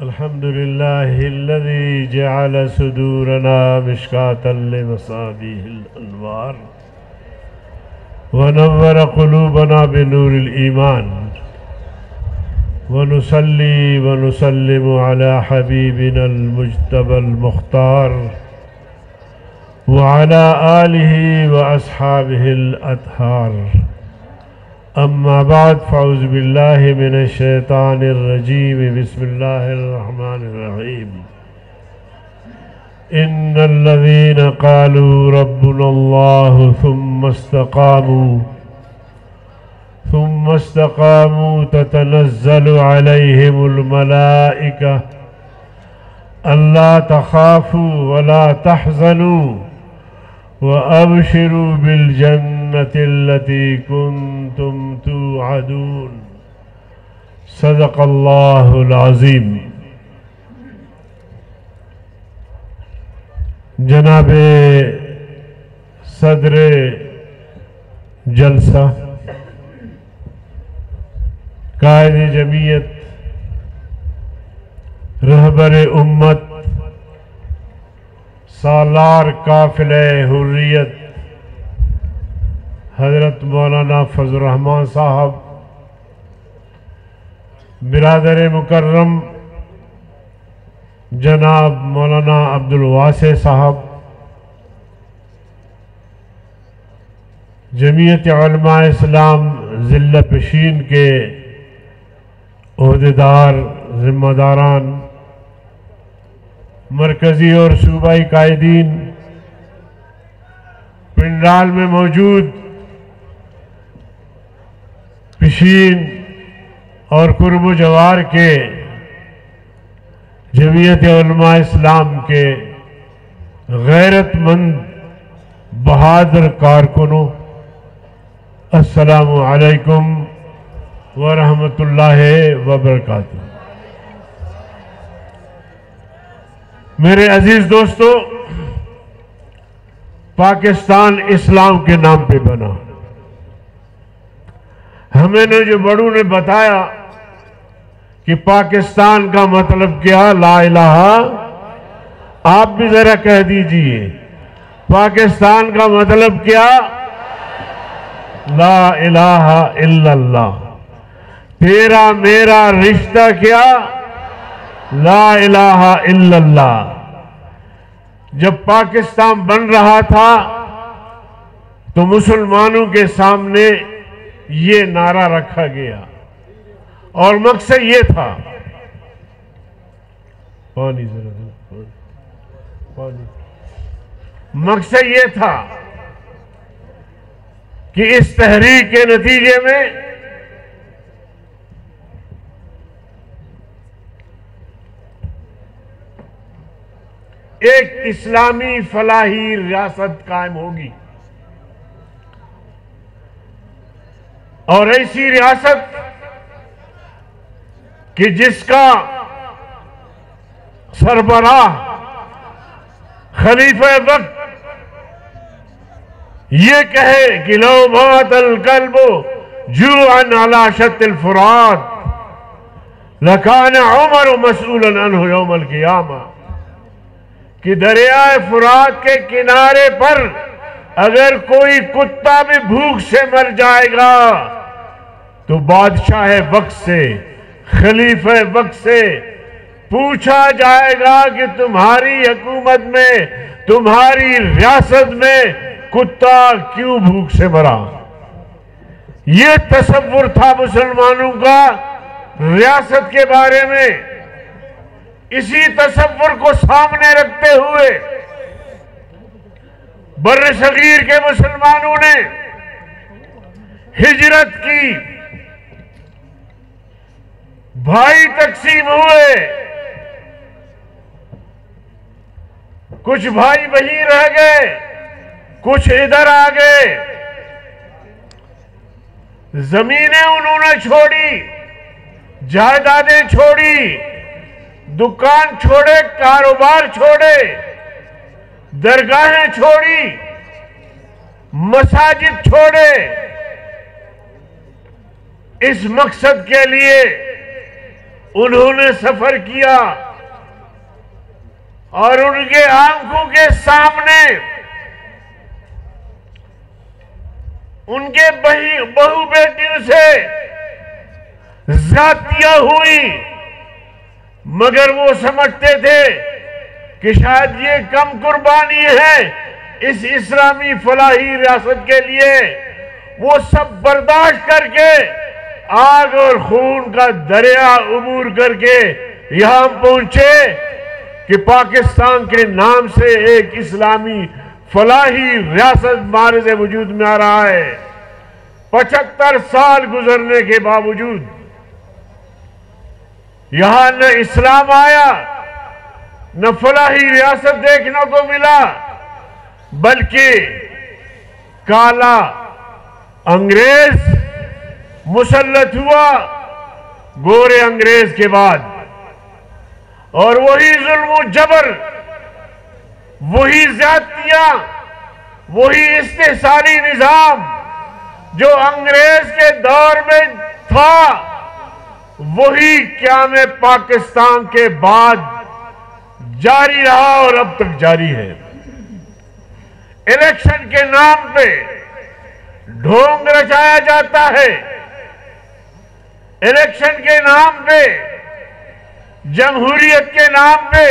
الحمد لله الذي جعل صدورنا مشكاة لمصابيح الأنوار ونور قلوبنا بنور الإيمان ونصلي ونسلم على حبيبنا المجتبى المختار وعلى آله وأصحابه الأطهار. أما بعد فأعوذ بالله من الشيطان الرجيم. بسم الله الرحمن الرحيم. إن الذين قالوا ربنا الله ثم استقاموا تتنزل عليهم الملائكة ألا تخافوا ولا تحزنوا وأبشروا بالجنة التي كنتم توعدون. صدق الله العظيم. جناب صدر جلسہ، قائد جمعیت، رہبر امت، سالار قافلہ حریت حضرت مولانا فضل الرحمان صاحب، برادر مکرم جناب مولانا عبدالواسع صاحب، جمعیت علماء اسلام ضلع پشین کے عہدیدار، ذمہ داران، مرکزی اور صوبائی قائدین، پنڈال میں موجود پشین اور قرب و جوار کے جمعیت علماء اسلام کے غیرت مند بہادر کارکنوں، السلام علیکم ورحمۃ اللہ وبرکاتہ. میرے عزیز دوستو، پاکستان اسلام کے نام پہ بنا. ہمیں نے جو بڑوں نے بتایا کہ پاکستان کا مطلب کیا، لا الہ، آپ بھی ذرا کہہ دیجئے پاکستان کا مطلب کیا، لا الہ الا اللہ. تیرا میرا رشتہ کیا، لا الہ الا اللہ. جب پاکستان بن رہا تھا تو مسلمانوں کے سامنے یہ نعرہ رکھا گیا اور مقصد یہ تھا، مقصد یہ تھا کہ اس تحریک کے نتیجے میں ایک اسلامی فلاحی ریاست قائم ہوگی، اور ایسی ریاست کہ جس کا سربراہ خلیفہ وقت یہ کہے کہ لو مات القلب جوعا على شط الفرات لکان عمر مسئولا عنہ یوم القیامہ، کہ دریائے فرات کے کنارے پر اگر کوئی کتا بھی بھوک سے مر جائے گا تو بادشاہ وقت سے، خلیفہ وقت سے پوچھا جائے گا کہ تمہاری حکومت میں، تمہاری ریاست میں کتا کیوں بھوک سے مرا. یہ تصور تھا مسلمانوں کا ریاست کے بارے میں. اسی تصور کو سامنے رکھتے ہوئے بر صغیر کے مسلمانوں نے ہجرت کی، بھائی تقسیم ہوئے، کچھ بھائی وہیں رہ گئے، کچھ ادھر آ گئے. زمینیں انہوں نے چھوڑی، جائیدادیں چھوڑی، دکان چھوڑے، کاروبار چھوڑے، درگاہیں چھوڑی، مساجد چھوڑے، اس مقصد کے لیے انہوں نے سفر کیا اور ان کے آنکھوں کے سامنے ان کے بہو بیٹیوں سے زیادتیاں ہوئی، مگر وہ سمجھتے تھے کہ شاید یہ کم قربانی ہے اس اسلامی فلاحی ریاست کے لیے۔ وہ سب برداشت کر کے آگ اور خون کا دریا عبور کر کے یہاں پہنچے کہ پاکستان کے نام سے ایک اسلامی فلاحی ریاست معرض وجود میں آ رہا ہے۔ 75 سال گزرنے کے باوجود یہاں نہ اسلام آیا، نہ فلاحی ریاست دیکھنے کو ملا، بلکہ کالا انگریز مسلط ہوا گورے انگریز کے بعد، اور وہی ظلم و جبر، وہی زیادتیاں، وہی استحصالی نظام جو انگریز کے دور میں تھا، وہی قیام پاکستان کے بعد جاری رہا اور اب تک جاری ہے۔ الیکشن کے نام پہ ڈھونگ رچایا جاتا ہے، الیکشن کے نام پہ، جمہوریت کے نام پہ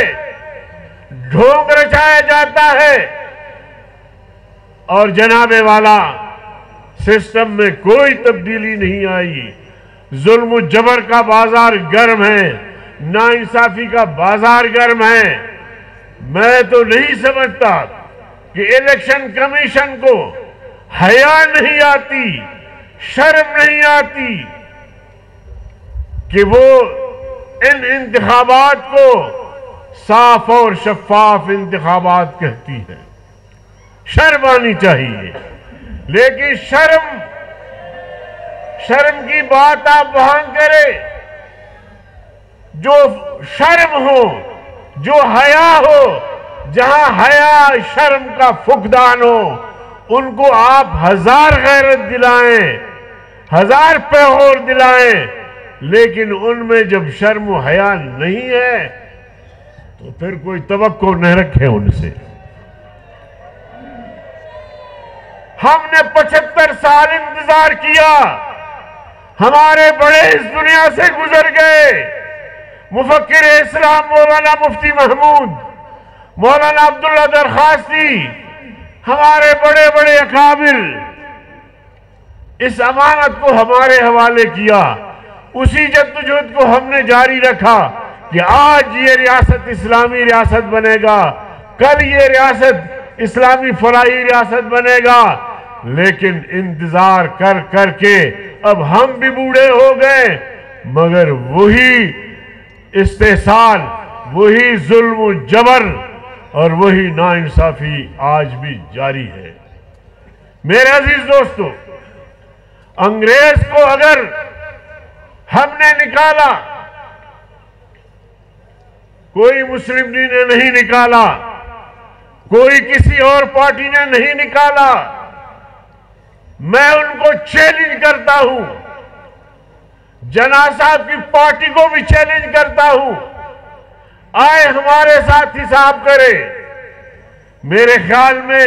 ڈھونگ رچایا جاتا ہے، اور جناب والا سسٹم میں کوئی تبدیلی نہیں آئی۔ ظلم و جبر کا بازار گرم ہے، ناانصافی کا بازار گرم ہے۔ میں تو نہیں سمجھتا کہ الیکشن کمیشن کو حیا نہیں آتی، شرم نہیں آتی کہ وہ ان انتخابات کو صاف اور شفاف انتخابات کہتی ہے۔ شرم آنی چاہیے، لیکن شرم کی بات آپ وہاں کریں جو شرم ہو، جو حیا ہو، جہاں حیا شرم کا فقدان ہو، ان کو آپ 1000 غیرت دلائیں، 1000 پیغور دلائیں، لیکن ان میں جب شرم و حیا نہیں ہے تو پھر کوئی توقع نہ رکھے ان سے۔ ہم نے 75 سال انتظار کیا، ہمارے بڑے اس دنیا سے گزر گئے۔ مفکر اسلام مولانا مفتی محمود، مولانا عبداللہ درخواستی، ہمارے بڑے بڑے اکابر اس امانت کو ہمارے حوالے کیا۔ اسی جدوجہد کو ہم نے جاری رکھا کہ آج یہ ریاست اسلامی ریاست بنے گا، کل یہ ریاست اسلامی فلاحی ریاست بنے گا، لیکن انتظار کر کر کے اب ہم بھی بوڑھے ہو گئے، مگر وہی استحصال، وہی ظلم و جبر اور وہی ناانصافی آج بھی جاری ہے۔ میرے عزیز دوستو، انگریز کو اگر ہم نے نکالا، کوئی مسلم لیگ نے نہیں نکالا، کوئی کسی اور پارٹی نے نہیں نکالا، میں ان کو چیلنج کرتا ہوں، جناح صاحب کی پارٹی کو بھی چیلنج کرتا ہوں، آئے ہمارے ساتھ حساب کرے۔ میرے خیال میں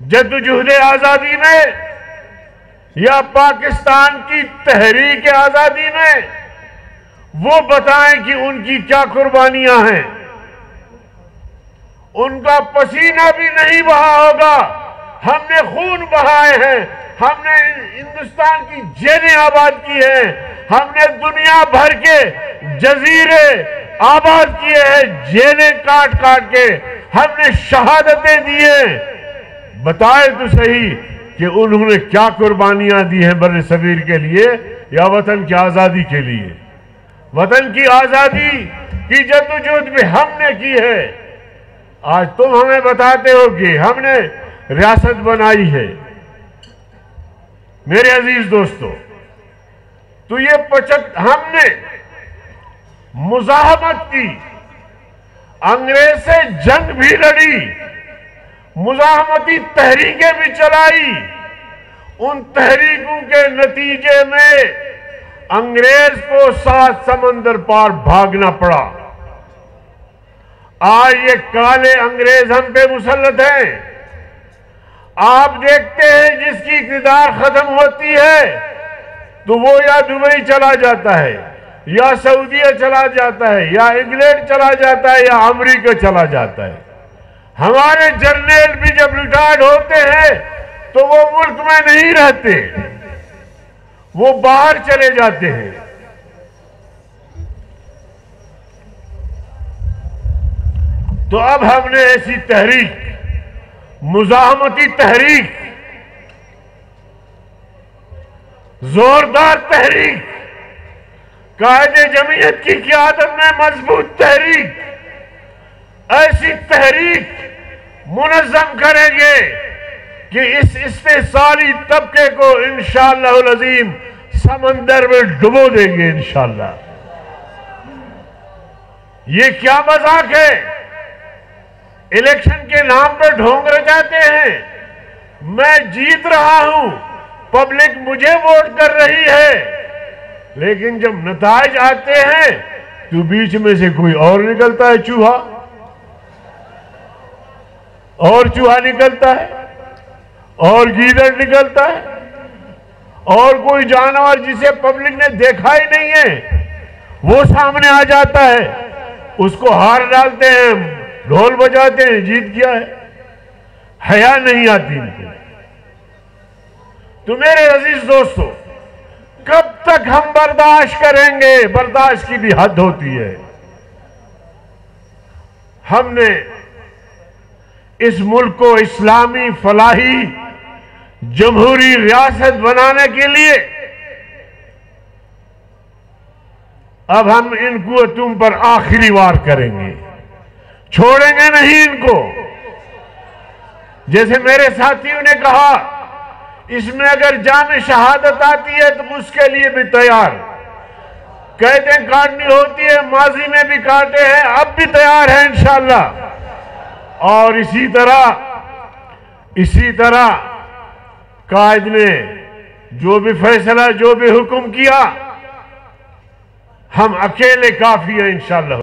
جدوجہد آزادی میں یا پاکستان کی تحریک آزادی میں وہ بتائیں کہ ان کی کیا قربانیاں ہیں۔ ان کا پسینہ بھی نہیں بہا ہوگا، ہم نے خون بہائے ہیں، ہم نے ہندوستان کی جیلیں آباد کی ہیں، ہم نے دنیا بھر کے جزیرے آباد کیے ہیں، جیلیں کاٹ کاٹ کے ہم نے شہادتیں دی ہیں۔ بتائے تو صحیح کہ انہوں نے کیا قربانیاں دی ہیں بر صغیر کے لیے یا وطن کی آزادی کے لیے۔ وطن کی آزادی کی جدوجہد بھی ہم نے کی ہے، آج تم ہمیں بتاتے ہو کہ ہم نے ریاست بنائی ہے۔ میرے عزیز دوستو، تو یہ ہم نے مزاحمت کی، انگریز سے جنگ بھی لڑی، مزاحمتی تحریکیں بھی چلائی، ان تحریکوں کے نتیجے میں انگریز کو 7 سمندر پار بھاگنا پڑا. آج یہ کالے انگریز ہم پہ مسلط ہیں. آپ دیکھتے ہیں جس کی اقتدار ختم ہوتی ہے تو وہ یا دبئی چلا جاتا ہے یا سعودیہ چلا جاتا ہے یا انگلینڈ چلا جاتا ہے یا امریکہ چلا جاتا ہے. ہمارے جرنیل بھی جب ریٹائرڈ ہوتے ہیں تو وہ ملک میں نہیں رہتے، وہ باہر چلے جاتے ہیں. تو اب ہم نے ایسی تحریک، مزاحمتی تحریک، زوردار تحریک، قائد جمعیت کی قیادت میں مضبوط تحریک، ایسی تحریک منظم کریں گے کہ اس استحصالی طبقے کو انشاءاللہ العظیم سمندر میں ڈبو دیں گے انشاءاللہ. یہ کیا مذاق ہے؟ الیکشن کے نام پر ڈھونگ رچاتے ہیں. میں جیت رہا ہوں، پبلک مجھے ووٹ کر رہی ہے، لیکن جب نتائج آتے ہیں تو بیچ میں سے کوئی اور نکلتا ہے، چوہا اور چوہا نکلتا ہے اور گیدڑ نکلتا ہے اور کوئی جانور جسے پبلک نے دیکھا ہی نہیں ہے وہ سامنے آ جاتا ہے. اس کو ہار ڈالتے ہیں، ڈھول بجاتے ہیں، جیت گیا ہے. حیا نہیں آتی ان کو. تو میرے عزیز دوستو، کب تک ہم برداشت کریں گے؟ برداشت کی بھی حد ہوتی ہے. ہم نے اس ملک کو اسلامی فلاحی جمہوری ریاست بنانے کے لیے اب ہم ان قوتوں پر آخری وار کریں گے، چھوڑیں گے نہیں ان کو. جیسے میرے ساتھیوں نے کہا، اس میں اگر جام شہادت آتی ہے تو اس کے لیے بھی تیار. قیدیں کاٹنی ہوتی ہے، ماضی میں بھی کاٹے ہیں، اب بھی تیار ہیں انشاءاللہ. اور اسی طرح قائد نے جو بھی فیصلہ، جو بھی حکم کیا، ہم اکیلے کافی ہیں انشاءاللہ.